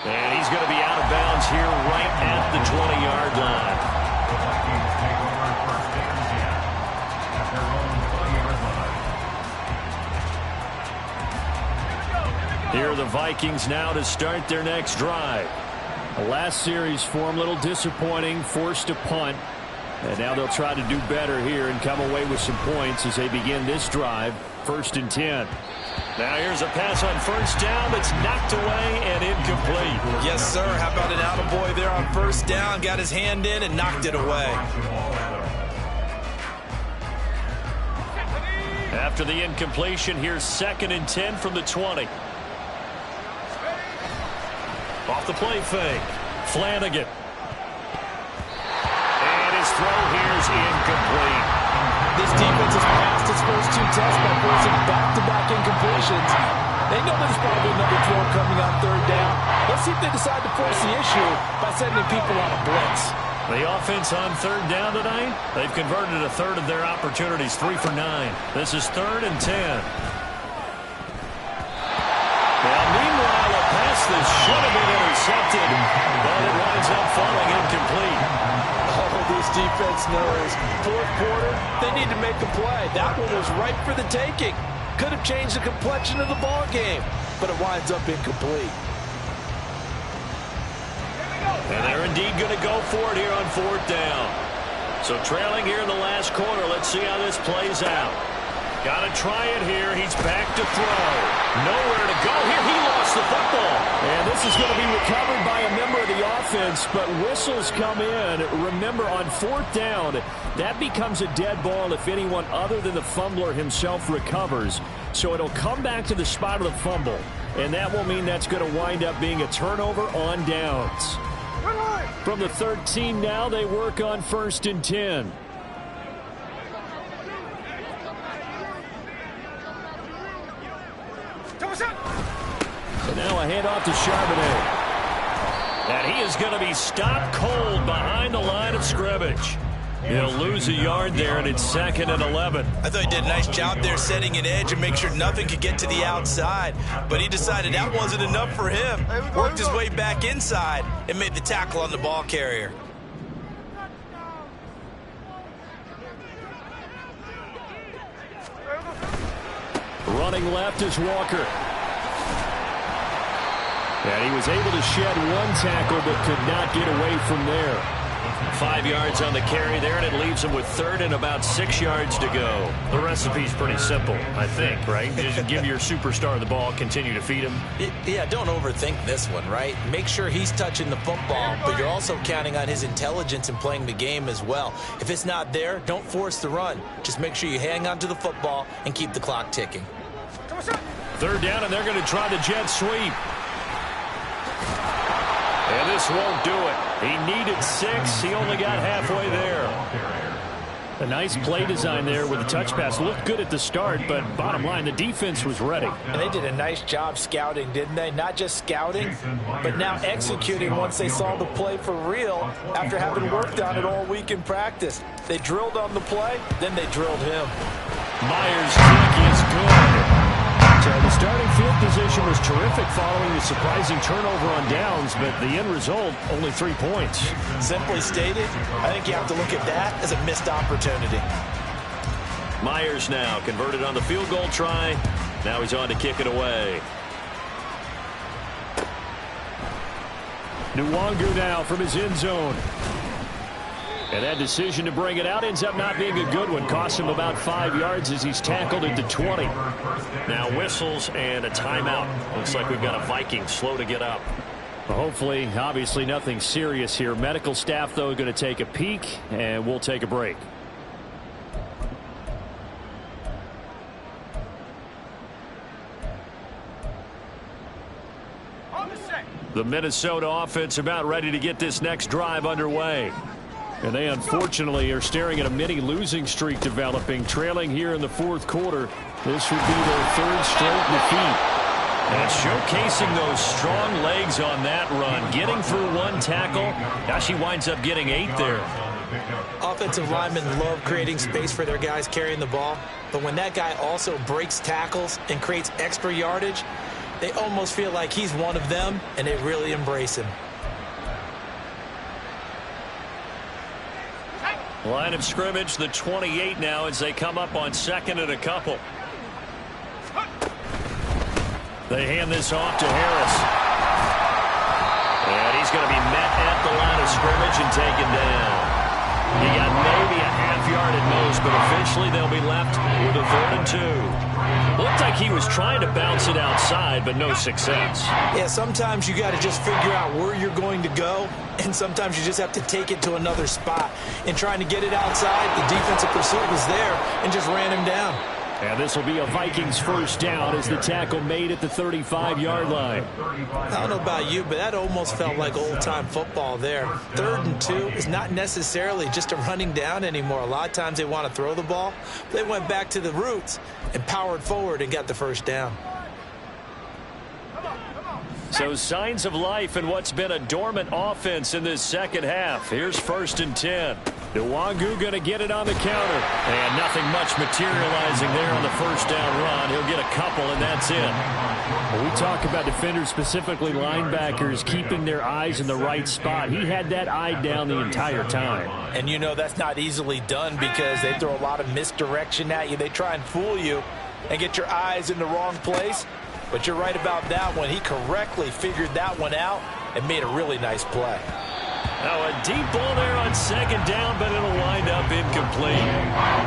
And he's going to be out of bounds here right at the 20-yard line. Here are the Vikings now to start their next drive. The last series for him, a little disappointing, forced a punt. And now they'll try to do better here and come away with some points as they begin this drive, 1st and 10. Now here's a pass on 1st down that's knocked away and incomplete. Yes, sir. How about an attaboy there on 1st down? Got his hand in and knocked it away. After the incompletion, here's 2nd and 10 from the 20. Off the play fake. Flanagan. And his throw here is incomplete. This defense has passed its first 2 tests by forcing back-to-back incompletions. They know there's probably another throw coming on 3rd down. Let's see if they decide to force the issue by sending people on a blitz. The offense on 3rd down tonight, they've converted a 1/3 of their opportunities, 3 for 9. This is 3rd and 10. Now, meanwhile, a pass that should have been intercepted, but it winds up falling incomplete. Oh, this defense knows. 4th quarter, they need to make a play. That one was right for the taking. Could have changed the complexion of the ball game, but it winds up incomplete. And they're indeed going to go for it here on 4th down. So trailing here in the last quarter, let's see how this plays out. Got to try it here. He's back to throw. Nowhere to go here. He lost the football. And this is going to be recovered by a member of the offense, but whistles come in. Remember, on 4th down, that becomes a dead ball if anyone other than the fumbler himself recovers. So it'll come back to the spot of the fumble, and that will mean that's going to wind up being a turnover on downs. From the 13 now, they work on 1st and 10. So now a handoff to Charbonnet. And he is going to be stopped cold behind the line of scrimmage. He'll lose a yard there, and it's 2nd and 11. I thought he did a nice job there setting an edge and make sure nothing could get to the outside. But he decided that wasn't enough for him. Worked his way back inside and made the tackle on the ball carrier. Running left is Walker. And he was able to shed 1 tackle but could not get away from there. 5 yards on the carry there, and it leaves him with 3rd and about 6 yards to go. The recipe's pretty simple, I think, right? Just give your superstar the ball, continue to feed him. Yeah, don't overthink this one, right? Make sure he's touching the football, but you're also counting on his intelligence in playing the game as well. If it's not there, don't force the run. Just make sure you hang on to the football and keep the clock ticking. 3rd down, and they're going to try the jet sweep. And this won't do it. He needed 6. He only got halfway there. A nice play design there with the touch pass. Looked good at the start, but bottom line, the defense was ready. And they did a nice job scouting, didn't they? Not just scouting, but now executing once they saw the play for real after having worked on it all week in practice. They drilled on the play, then they drilled him. Myers' kick is good. So the starting field position was terrific following the surprising turnover on downs, but the end result, only 3 points. Simply stated, I think you have to look at that as a missed opportunity. Myers now converted on the field goal try. Now he's on to kick it away. Nwangu now from his end zone. And that decision to bring it out ends up not being a good one. Costs him about 5 yards as he's tackled at the 20. Now whistles and a timeout. Looks like we've got a Viking slow to get up. Well, hopefully, obviously nothing serious here. Medical staff, though, going to take a peek, and we'll take a break. The Minnesota offense about ready to get this next drive underway. And they unfortunately are staring at a mini losing streak developing, trailing here in the fourth quarter. This would be their third straight defeat. And showcasing those strong legs on that run, getting through one tackle. Now she winds up getting 8 there. Offensive linemen love creating space for their guys carrying the ball, but when that guy also breaks tackles and creates extra yardage, they almost feel like he's one of them, and they really embrace him. Line of scrimmage, the 28 now as they come up on second and a couple. They hand this off to Harris. And he's going to be met at the line of scrimmage and taken down. He got maybe a half yard at most, but officially they'll be left with a 3rd and 2. Looked like he was trying to bounce it outside, but no success. Yeah, sometimes you got to just figure out where you're going to go, and sometimes you just have to take it to another spot. In trying to get it outside, the defensive pursuit was there and just ran him down. And this will be a Vikings first down as the tackle made at the 35-yard line. I don't know about you, but that almost felt like old-time football there. 3rd and 2 is not necessarily just a running down anymore. A lot of times they want to throw the ball. They went back to the roots and powered forward and got the first down. So signs of life in what's been a dormant offense in this second half. Here's 1st and 10. Nwangu going to get it on the counter. And nothing much materializing there on the first down run. He'll get a couple, and that's it. When we talk about defenders, specifically linebackers, keeping their eyes in the right spot. He had that eye down the entire time. And you know that's not easily done because they throw a lot of misdirection at you. They try and fool you and get your eyes in the wrong place. But you're right about that one. He correctly figured that one out and made a really nice play. Now a deep ball there on second down, but it'll wind up incomplete.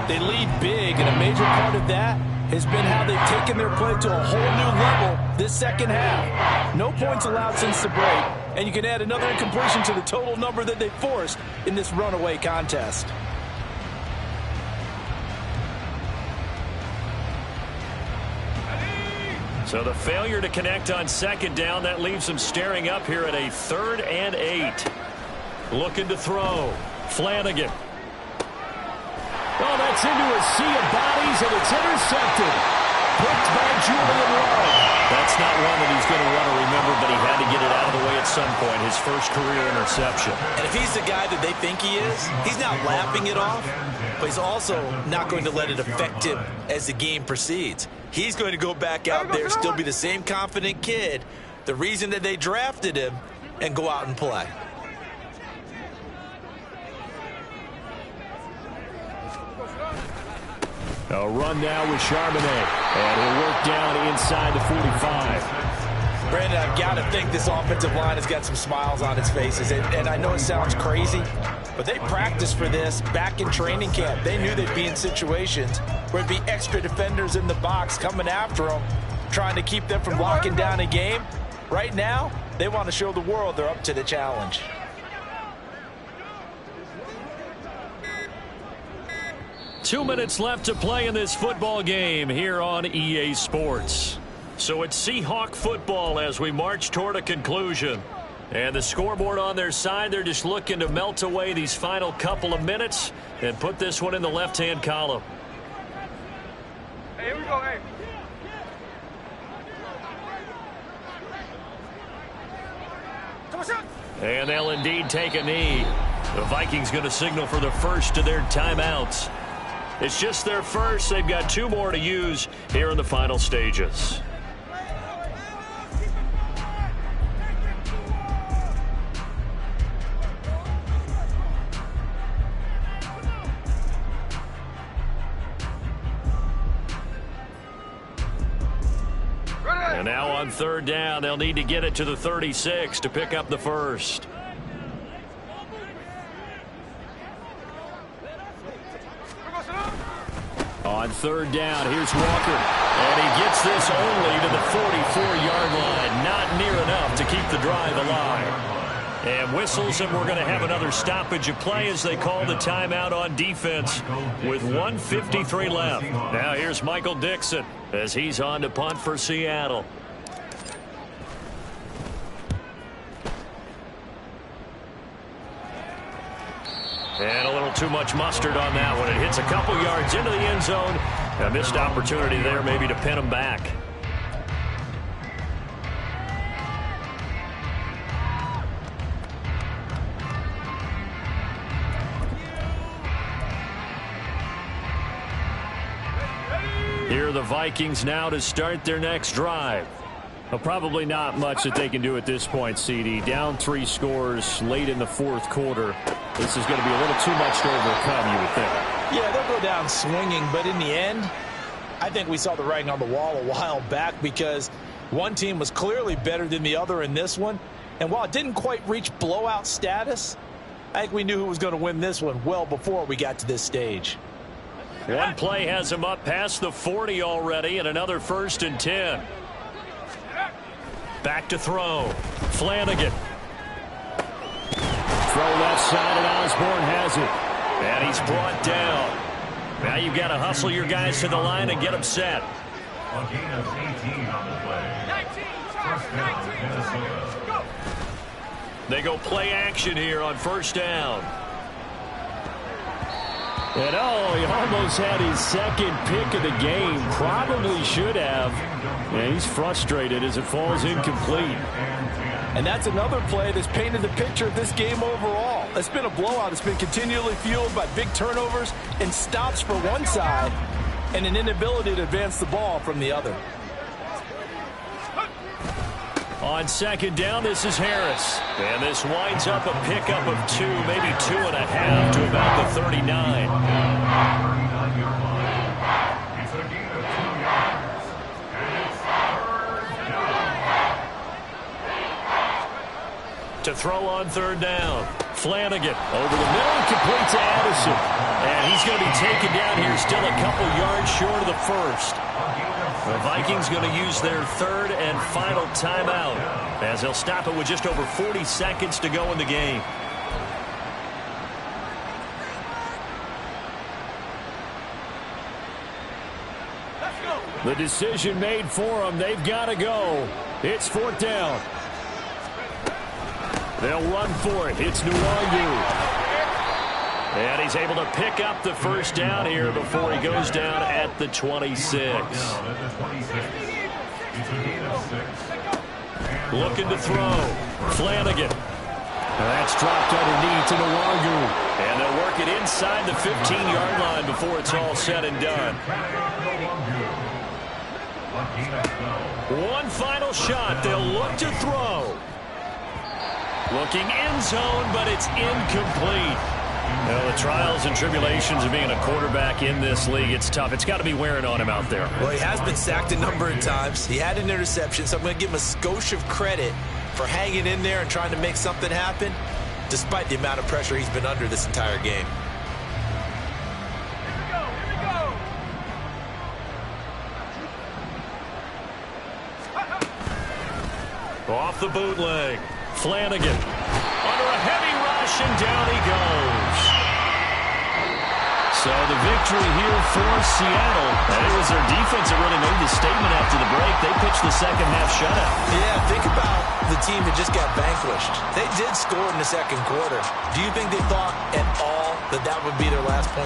They lead big, and a major part of that has been how they've taken their play to a whole new level this second half. No points allowed since the break, and you can add another incompletion to the total number that they forced in this runaway contest. So the failure to connect on second down, that leaves them staring up here at a 3rd and 8. Looking to throw. Flanagan. Oh, that's into a sea of bodies, and it's intercepted. Picked by Julian Love. That's not one that he's going to want to remember, but he had to get it out of the way at some point. His first career interception. And if he's the guy that they think he is, he's not lapping it off, but he's also not going to let it affect him as the game proceeds. He's going to go back out there, still be the same confident kid, the reason that they drafted him, and go out and play. A run now with Charbonnet, and he'll work down inside the 45. Brandon, I've got to think this offensive line has got some smiles on its faces, and I know it sounds crazy, but they practiced for this back in training camp. They knew they'd be in situations where there'd be extra defenders in the box coming after them, trying to keep them from locking down a game. Right now, they want to show the world they're up to the challenge. Two minutes left to play in this football game here on EA Sports. So it's Seahawk football as we march toward a conclusion. And the scoreboard on their side, they're just looking to melt away these final couple of minutes and put this one in the left-hand column. Hey, here we go, hey. And they'll indeed take a knee. The Vikings going to signal for the first of their timeouts. It's just their first. They've got 2 more to use here in the final stages. And now on 3rd down, they'll need to get it to the 36 to pick up the first. On 3rd down, here's Walker. And he gets this only to the 44-yard line. Not near enough to keep the drive alive. And whistles, and we're going to have another stoppage of play as they call the timeout on defense with 1:53 left. Now here's Michael Dixon as he's on to punt for Seattle. And a little too much mustard on that one. It hits a couple yards into the end zone. A missed opportunity there maybe to pin him back. Here are the Vikings now to start their next drive. Well, probably not much that they can do at this point, CD. Down 3 scores late in the 4th quarter. This is going to be a little too much to overcome, you would think. Yeah, they'll go down swinging, but in the end, I think we saw the writing on the wall a while back because one team was clearly better than the other in this one. And while it didn't quite reach blowout status, I think we knew who was going to win this one well before we got to this stage. One play has him up past the 40 already, and another 1st and 10. Back to throw. Flanagan. Throw left side, and Osborne has it. And he's brought down. Now you've got to hustle your guys to the line and get them set. A gain of 18 on the play. 19, Minnesota. Go. They go play action here on 1st down. And oh, he almost had his 2nd pick of the game. Probably should have. And he's frustrated as it falls incomplete. And that's another play that's painted the picture of this game overall. It's been a blowout. It's been continually fueled by big turnovers and stops for one side and an inability to advance the ball from the other. On 2nd down, this is Harris. And this winds up a pickup of 2, maybe 2.5 to about the 39. 39-yard line. It's a gain of 2 yards. And it's 3rd down. To throw on 3rd down. Flanagan over the middle, complete to Addison. And he's going to be taken down here, still a couple yards short of the 1st. The Vikings going to use their 3rd and final timeout as they'll stop it with just over 40 seconds to go in the game. The decision made for them. They've got to go. It's 4th down. They'll run for it. It's Nwangu. And he's able to pick up the 1st down here before he goes down at the 26. Looking to throw. Flanagan. That's dropped underneath to Nwangu. And they'll work it inside the 15-yard line before it's all said and done. One final shot. They'll look to throw. Looking end zone, but it's incomplete. Well, the trials and tribulations of being a quarterback in this league, it's tough. It's got to be wearing on him out there. Well, he has been sacked a number of times. He had an interception, so I'm going to give him a skosh of credit for hanging in there and trying to make something happen, despite the amount of pressure he's been under this entire game. Off the bootleg. Flanagan under a heavy rush, and down he goes. So the victory here for Seattle. And it was their defense that really made the statement after the break. They pitched the second half shutout. Yeah, think about the team that just got vanquished. They did score in the second quarter. Do you think they thought at all that that would be their last point?